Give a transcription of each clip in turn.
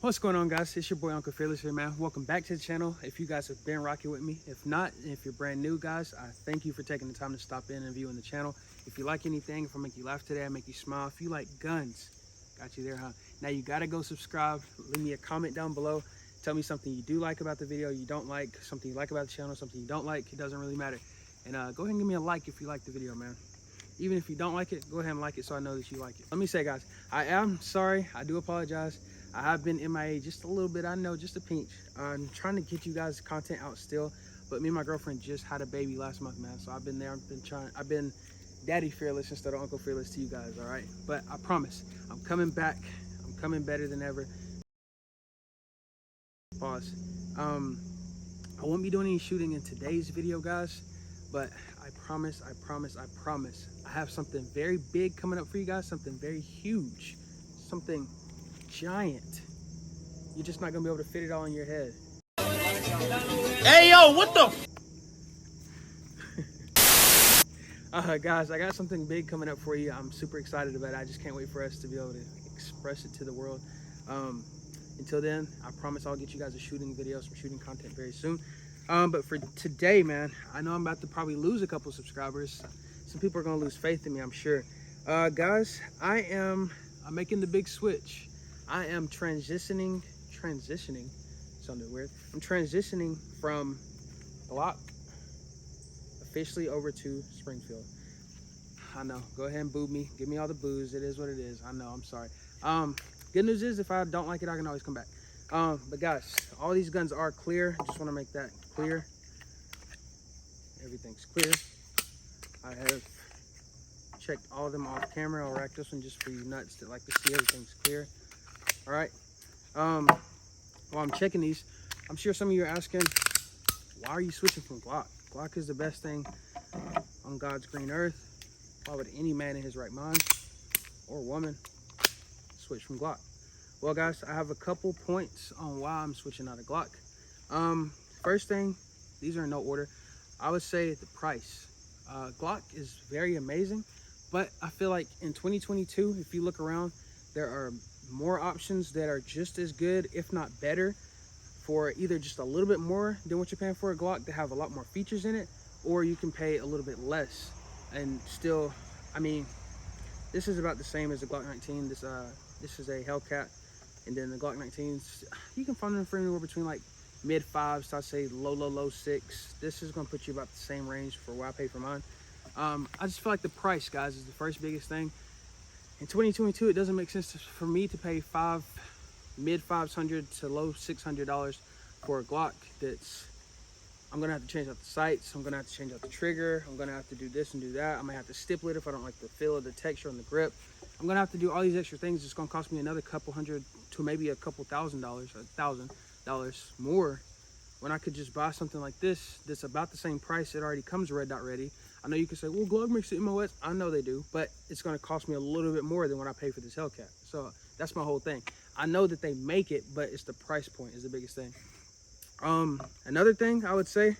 What's going on, guys? It's your boy Uncle Fearless here, man. Welcome back to the channel. If you guys have been rocking with me, if not, if you're brand new, guys, I thank you for taking the time to stop in and viewing the channel. If you like anything, if I make you laugh today, I make you smile. If you like guns, got you there, huh? Now you gotta go subscribe. Leave me a comment down below. Tell me something you do like about the video, you don't like, something you like about the channel, something you don't like. It doesn't really matter. And go ahead and give me a like if you like the video, man. Even if you don't like it, go ahead and like it so I know that you like it. Let me say, guys, I am sorry. I do apologize. I have been MIA just a little bit. I know, just a pinch. I'm trying to get you guys content out still, but me and my girlfriend just had a baby last month, man. So I've been there. I've been Daddy Fearless instead of Uncle Fearless to you guys, all right? But I promise, I'm coming back. I'm coming better than ever. Pause. I won't be doing any shooting in today's video, guys, but I promise, I have something very big coming up for you guys, something very huge, something giant. You're just not gonna be able to fit it all in your head. Hey, yo, what the? Guys, I got something big coming up for you. I'm super excited about it. I just can't wait for us to be able to express it to the world. Until then, I promise I'll get you guys a shooting video, some shooting content very soon. But for today, man, I know I'm about to probably lose a couple subscribers. Some people are gonna lose faith in me, I'm sure. Guys, I'm making the big switch. I am transitioning, sounded weird. I'm transitioning from Glock officially over to Springfield. I know, go ahead and boo me. Give me all the boos. It is what it is. I know, I'm sorry. Good news is if I don't like it, I can always come back. But guys, all these guns are clear. Just want to make that clear. Everything's clear. I have checked all of them off camera. I'll rack this one just for you nuts that like to see everything's clear. All right. While I'm checking these, I'm sure some of you are asking, why are you switching from Glock? Glock is the best thing on God's green earth. Why would any man in his right mind or woman switch from Glock? Well, guys, I have a couple points on why I'm switching out of Glock. First thing, these are in no order. I would say the price. Glock is very amazing, but I feel like in 2022, if you look around, there are more options that are just as good, if not better, for either just a little bit more than what you're paying for a Glock that have a lot more features in it, or you can pay a little bit less and still, I mean, this is about the same as the Glock 19. This is a Hellcat, and then the Glock 19s, you can find them for anywhere between like mid fives to I'd say low six. This is gonna put you about the same range for what I pay for mine. I just feel like the price, guys, is the first biggest thing. In 2022, it doesn't make sense for me to pay mid $500 to low $600 for a Glock that's, I'm gonna have to change out the sights, I'm gonna have to change out the trigger, I'm gonna have to do this and do that, I might have to stipple it if I don't like the feel of the texture on the grip. I'm gonna have to do all these extra things. It's gonna cost me another couple hundred to maybe a couple $1,000 or $1,000 more, when I could just buy something like this that's about the same price. It already comes red dot ready. I know you can say, well, Glock makes it MOS. I know they do, but it's gonna cost me a little bit more than what I pay for this Hellcat. So that's my whole thing. I know that they make it, but it's the price point is the biggest thing. Another thing I would say,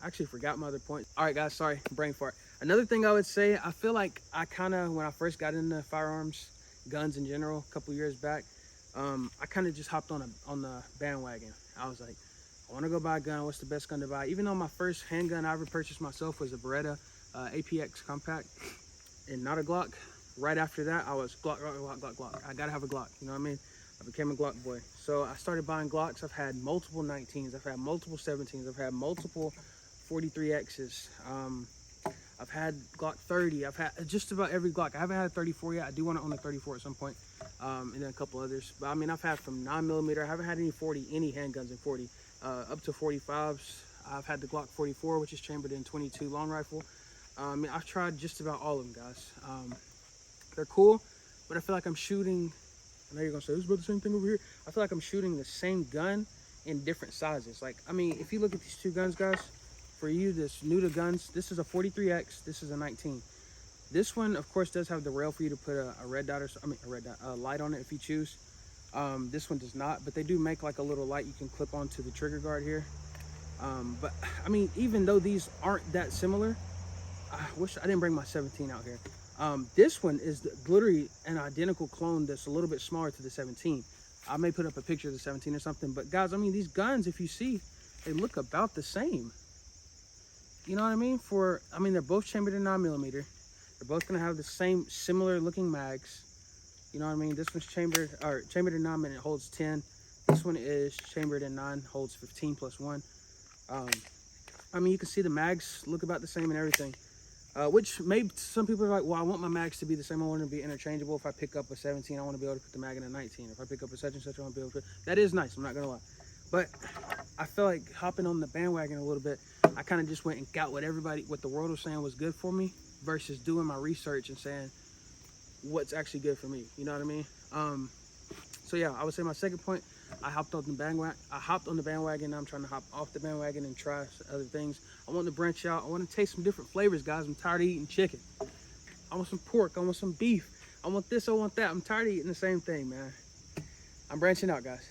I actually forgot my other point. All right, guys, sorry, brain fart. Another thing I would say, I feel like I kind of, when I first got into firearms, guns in general, a couple years back, I kind of just hopped on the bandwagon. I was like, I want to go buy a gun. What's the best gun to buy? Even though my first handgun I ever purchased myself was a Beretta APX compact and not a Glock. Right after that, I was Glock. I gotta have a Glock. You know what I mean? I became a Glock boy. So I started buying Glocks. I've had multiple 19s. I've had multiple 17s. I've had multiple 43Xs. I've had Glock 30. I've had just about every Glock. I haven't had a 34 yet. I do want to own a 34 at some point, and then a couple others. But I mean, I've had from 9mm. I haven't had any handguns in 40, up to 45s. I've had the Glock 44, which is chambered in 22 long rifle. I mean, I've tried just about all of them, guys. They're cool, but I feel like I'm shooting. I know you're gonna say, this is about the same thing over here. I feel like I'm shooting the same gun in different sizes. Like, I mean, if you look at these two guns, guys, for you that's new to guns, this is a 43X, this is a 19. This one, of course, does have the rail for you to put a red dot, a light on it if you choose. This one does not, but they do make like a little light you can clip onto the trigger guard here. But I mean, even though these aren't that similar, I wish I didn't bring my 17 out here. This one is literally an identical clone that's a little bit smaller to the 17. I may put up a picture of the 17 or something, but guys, I mean, these guns, if you see, they look about the same. You know what I mean? They're both chambered in 9mm. They're both gonna have the same similar looking mags. You know what I mean? This one's chambered in 9 and it holds 10. This one is chambered in 9, holds 15 plus 1. I mean, you can see the mags look about the same and everything. Which maybe some people are like, well, I want my mags to be the same. I want them to be interchangeable. If I pick up a 17, I want to be able to put the mag in a 19. If I pick up a such and such, I want to be able to. That is nice. I'm not gonna lie, but I feel like hopping on the bandwagon a little bit. I kind of just went and got what the world was saying was good for me, versus doing my research and saying what's actually good for me. You know what I mean? So yeah, I would say my second point. I hopped on the bandwagon. Now I'm trying to hop off the bandwagon and try other things. I want to branch out. I want to taste some different flavors, guys. I'm tired of eating chicken. I want some pork. I want some beef. I want this. I want that. I'm tired of eating the same thing, man. I'm branching out, guys.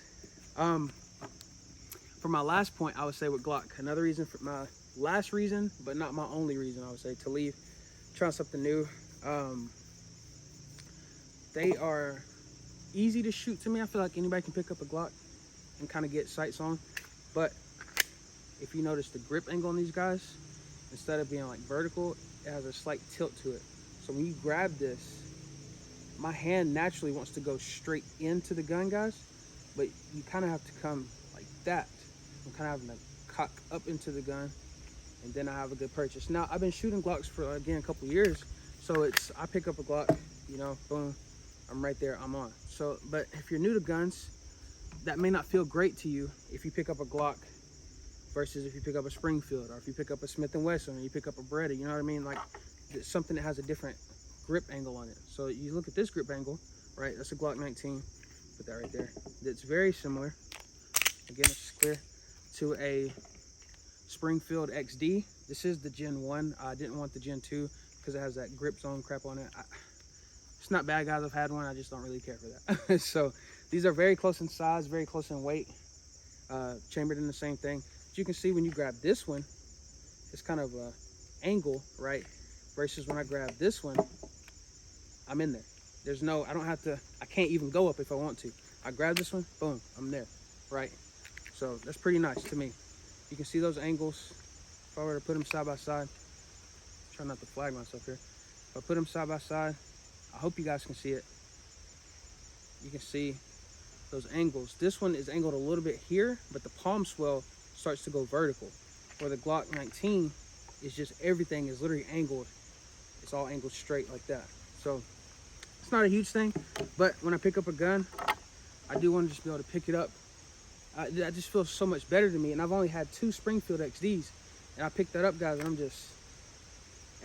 For my last point, I would say with Glock, another reason, for my last reason, but not my only reason, I would say, to leave, try something new. They are easy to shoot to me. I feel like anybody can pick up a Glock and kind of get sights on, but if you notice the grip angle on these guys, instead of being like vertical, it has a slight tilt to it. So when you grab this, my hand naturally wants to go straight into the gun, guys, but you kind of have to come like that. I'm kind of having to cock up into the gun, and then I have a good purchase. Now, I've been shooting Glocks for, again, a couple years, so I pick up a Glock, you know, boom, I'm right there, I'm on. So, but if you're new to guns, that may not feel great to you if you pick up a Glock versus if you pick up a Springfield, or if you pick up a Smith & Wesson, or you pick up a Beretta, you know what I mean? Like, it's something that has a different grip angle on it. So you look at this grip angle, right? That's a Glock 19. Put that right there. It's very similar. Again, it's clear to a Springfield XD. This is the Gen 1. I didn't want the Gen 2 because it has that grip zone crap on it. It's not bad, guys. I've had one. I just don't really care for that. So these are very close in size, very close in weight, chambered in the same thing. As you can see, when you grab this one, it's kind of a angle, right? Versus when I grab this one, I'm in there. There's no, I can't even go up if I want to. I grab this one, boom, I'm there, right? So that's pretty nice to me. You can see those angles. If I were to put them side by side, try not to flag myself here. If I put them side by side, I hope you guys can see it. You can see those angles. This one is angled a little bit here, but the palm swell starts to go vertical. Where the Glock 19 is just, everything is literally angled. It's all angled straight like that. So it's not a huge thing, but when I pick up a gun, I do want to just be able to pick it up. That just feels so much better to me. And I've only had 2 Springfield XDs, and I picked that up, guys, and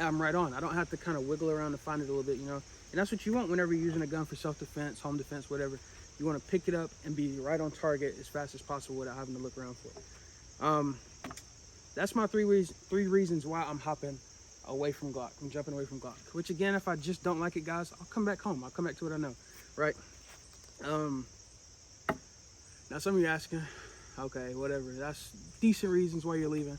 I'm right on. I don't have to kind of wiggle around to find it a little bit, you know. And that's what you want whenever you're using a gun for self-defense, home defense, whatever. You want to pick it up and be right on target as fast as possible without having to look around for it. That's my three reasons why I'm hopping away from Glock. I'm jumping away from Glock. Which, again, if I just don't like it, guys, I'll come back home. I'll come back to what I know, right? Now some of you asking, okay, whatever. That's decent reasons why you're leaving.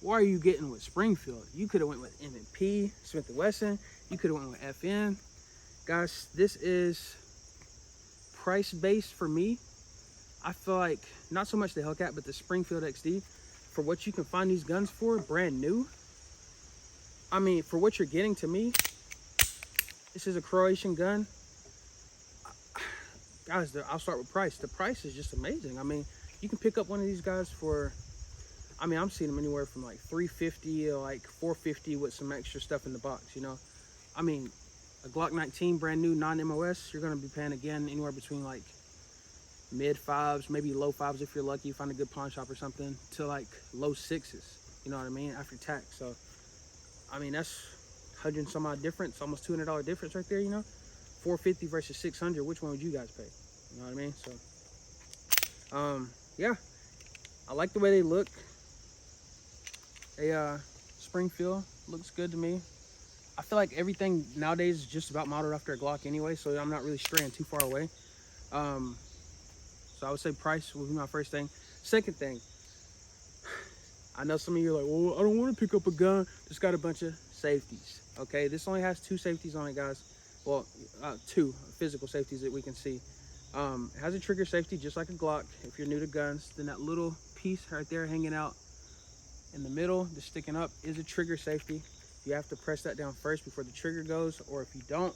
Why are you getting with Springfield? You could have went with M&P, Smith & Wesson. You could have went with FN. Guys, this is price-based for me. I feel like, not so much the Hellcat, but the Springfield XD, for what you can find these guns for, brand new. I mean, for what you're getting, to me, this is a Croatian gun. Guys, I'll start with price. The price is just amazing. I mean, you can pick up one of these guys for, I mean, I'm seeing them anywhere from like $350 to like $450 with some extra stuff in the box, you know? I mean, a Glock 19, brand new, non-MOS, you're gonna be paying, again, anywhere between like mid-5s, maybe low-5s if you're lucky, you find a good pawn shop or something, to like low-6s, you know what I mean, after tax. So, I mean, that's 100 and some odd difference, almost $200 difference right there, you know? $450 versus $600, which one would you guys pay? You know what I mean? So, yeah, I like the way they look. Springfield looks good to me. I feel like everything nowadays is just about modeled after a Glock anyway, so I'm not really straying too far away. So I would say price would be my first thing. Second thing, I know some of you are like, well, I don't want to pick up a gun. It's got a bunch of safeties. Okay, this only has 2 safeties on it, guys. Well, 2 physical safeties that we can see. It has a trigger safety just like a Glock. If you're new to guns, then that little piece right there hanging out in the middle, just sticking up, is a trigger safety. You have to press that down first before the trigger goes, or if you don't,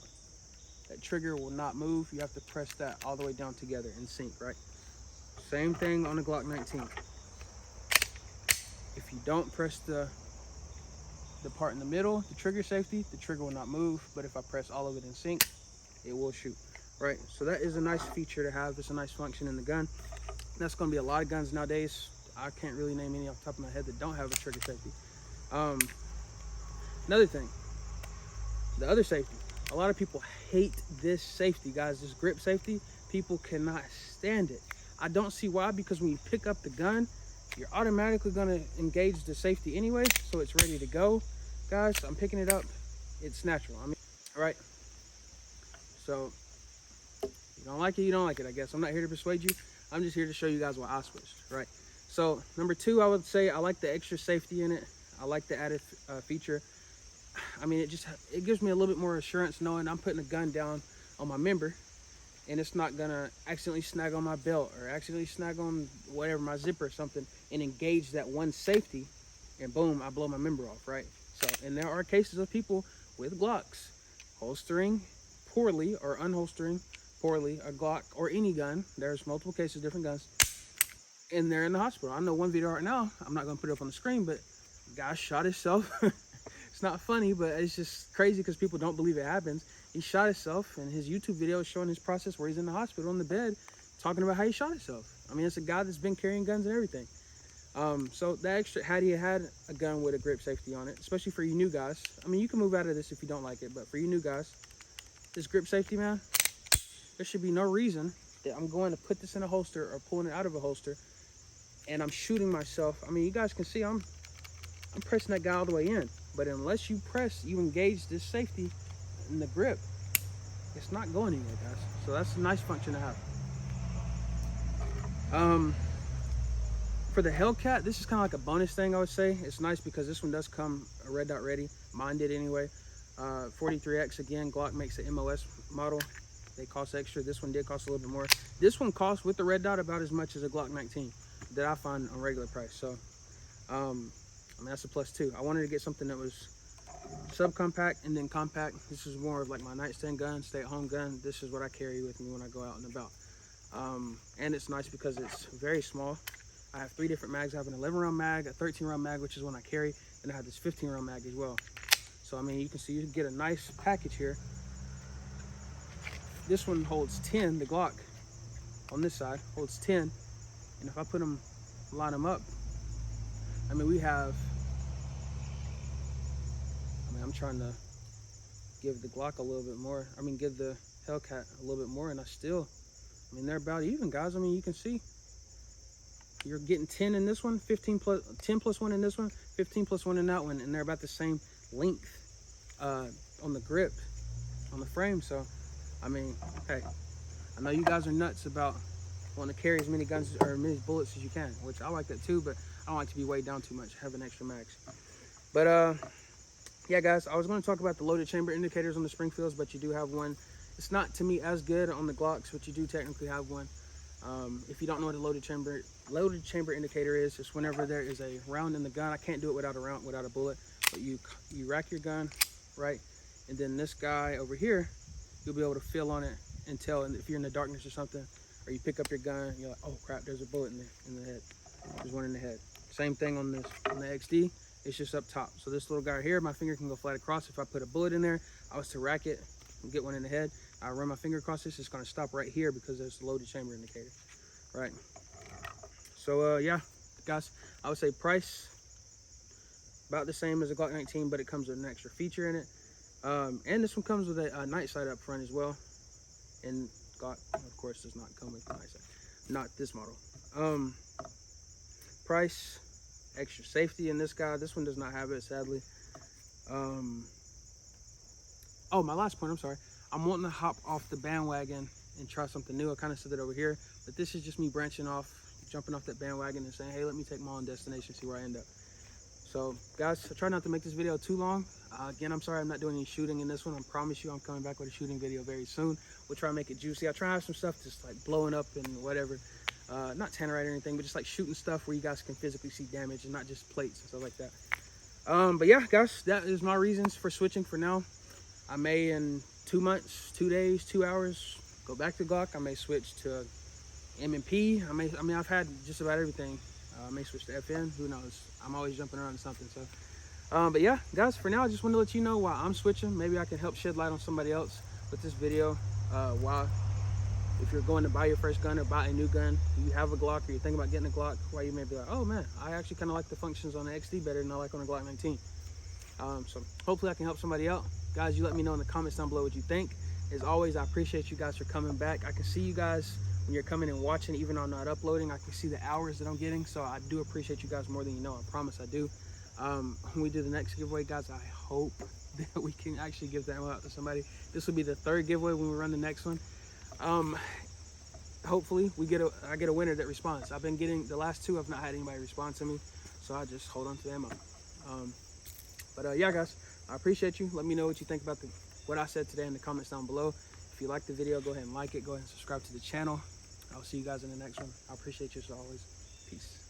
that trigger will not move. You have to press that all the way down together in sync, right? Same thing on the Glock 19. If you don't press the part in the middle, the trigger safety, the trigger will not move. But if I press all of it in sync, it will shoot, right? So that is a nice feature to have. It's a nice function in the gun. That's going to be a lot of guns nowadays. I can't really name any off the top of my head that don't have a trigger safety. Another thing, the other safety. A lot of people hate this safety, guys. This grip safety, people cannot stand it. I don't see why, because when you pick up the gun, you're automatically going to engage the safety anyway, so it's ready to go. Guys, I'm picking it up. It's natural. I mean, all right. So, you don't like it, you don't like it, I guess. I'm not here to persuade you. I'm just here to show you guys why I switched, right? So, number 2, I would say I like the extra safety in it. I like the added feature. I mean, it gives me a little bit more assurance knowing I'm putting a gun down on my member and it's not gonna accidentally snag on my belt or accidentally snag on whatever, my zipper or something, and engage that one safety, and boom, I blow my member off, right? So, and there are cases of people with Glocks holstering poorly or unholstering poorly a Glock or any gun. There's multiple cases, different guns, and they're in the hospital. I know one video right now, I'm not gonna put it up on the screen, but the guy shot himself. It's not funny, but it's just crazy because people don't believe it happens. He shot himself, and his YouTube video is showing his process where he's in the hospital on the bed talking about how he shot himself. I mean, it's a guy that's been carrying guns and everything. So that extra, had he had a gun with a grip safety on it, especially for you new guys, I mean, you can move out of this if you don't like it, but for you new guys, this grip safety, man, there should be no reason that I'm going to put this in a holster or pulling it out of a holster and I'm shooting myself. I mean, you guys can see I'm pressing that guy all the way in, but unless you engage this safety in the grip, it's not going anywhere, guys. So that's a nice function to have. For the Hellcat, this is kind of like a bonus thing, I would say. It's nice because this one does come a red dot ready. Mine did anyway. 43X, again, Glock makes the MOS model. They cost extra. This one did cost a little bit more. This one costs with the red dot about as much as a Glock 19 that I find on regular price. So, I mean, that's a plus too. I wanted to get something that was subcompact and then compact. This is more of like my nightstand gun, stay-at-home gun. This is what I carry with me when I go out and about. And it's nice because it's very small. I have 3 different mags. I have an 11-round mag, a 13-round mag, which is one I carry, and I have this 15-round mag as well. So, I mean, you can see you can get a nice package here. This one holds 10, the Glock on this side holds 10. And if I line them up, I mean, I'm trying to give the Glock a little bit more. I mean, give the Hellcat a little bit more, and I mean, they're about even, guys. I mean, you can see you're getting 10 in this one, 10 plus 1 in this one, 15 plus 1 in that one, and they're about the same length on the grip, on the frame. So, I mean, hey, I know you guys are nuts about wanting to carry as many guns or many bullets as you can, which I like that too, but I don't like to be weighed down too much, having extra mags. But yeah, guys, I was going to talk about the loaded chamber indicators on the Springfields, but you do have one. It's not, to me, as good on the Glocks, but you do technically have one. If you don't know what a loaded chamber indicator is, it's whenever there is a round in the gun. I can't do it without a bullet, but you rack your gun, right? And then this guy over here, you'll be able to feel on it and tell. And if you're in the darkness or something, or you pick up your gun, and you're like, oh crap, there's a bullet in the head. There's one in the head. Same thing on the XD. It's just up top. So this little guy here, my finger can go flat across. If I put a bullet in there, I was to rack it and get one in the head, I run my finger across this, it's going to stop right here because there's the loaded chamber indicator, right? So yeah, guys, I would say price about the same as a Glock 19, but it comes with an extra feature in it. And this one comes with a night sight up front as well. And Glock, of course, does not come with a night sight. Not this model. Price, extra safety in this guy. This one does not have it, sadly. Oh, my last point, I'm sorry. I'm wanting to hop off the bandwagon and try something new. I kind of said that over here, but this is just me branching off, jumping off that bandwagon and saying, hey, let me take my own destination, see where I end up. So, guys, I try not to make this video too long. Again, I'm sorry I'm not doing any shooting in this one. I promise you I'm coming back with a shooting video very soon. We'll try to make it juicy. I'll try to have some stuff just like blowing up and whatever. Not tannerite or anything, but just like shooting stuff where you guys can physically see damage and not just plates and stuff like that. But yeah, guys, that is my reasons for switching for now. I may in 2 months, 2 days, 2 hours, go back to Glock. I may switch to M&P. I mean, I've had just about everything. I may switch to FN. Who knows? I'm always jumping around to something. So, but yeah, guys, for now, I just want to let you know why I'm switching. Maybe I can help shed light on somebody else with this video. Why, if you're going to buy your first gun or buy a new gun, you have a Glock or you're thinking about getting a Glock, why you may be like, oh man, I actually kind of like the functions on the XD better than I like on the Glock 19. So hopefully I can help somebody out. Guys, you let me know in the comments down below what you think. As always, I appreciate you guys for coming back. I can see you guys when you're coming and watching, even though I'm not uploading. I can see the hours that I'm getting, so I do appreciate you guys more than you know. I promise I do. When we do the next giveaway, guys, I hope that we can actually give that one out to somebody. This will be the 3rd giveaway when we run the next one. Hopefully I get a winner that responds. I've been getting the last 2, I've not had anybody respond to me, so I just hold on to them. Yeah, guys, I appreciate you. Let me know what you think about what I said today in the comments down below. If you like the video, go ahead and like it. Go ahead and subscribe to the channel. I'll see you guys in the next one. I appreciate you as always. Peace.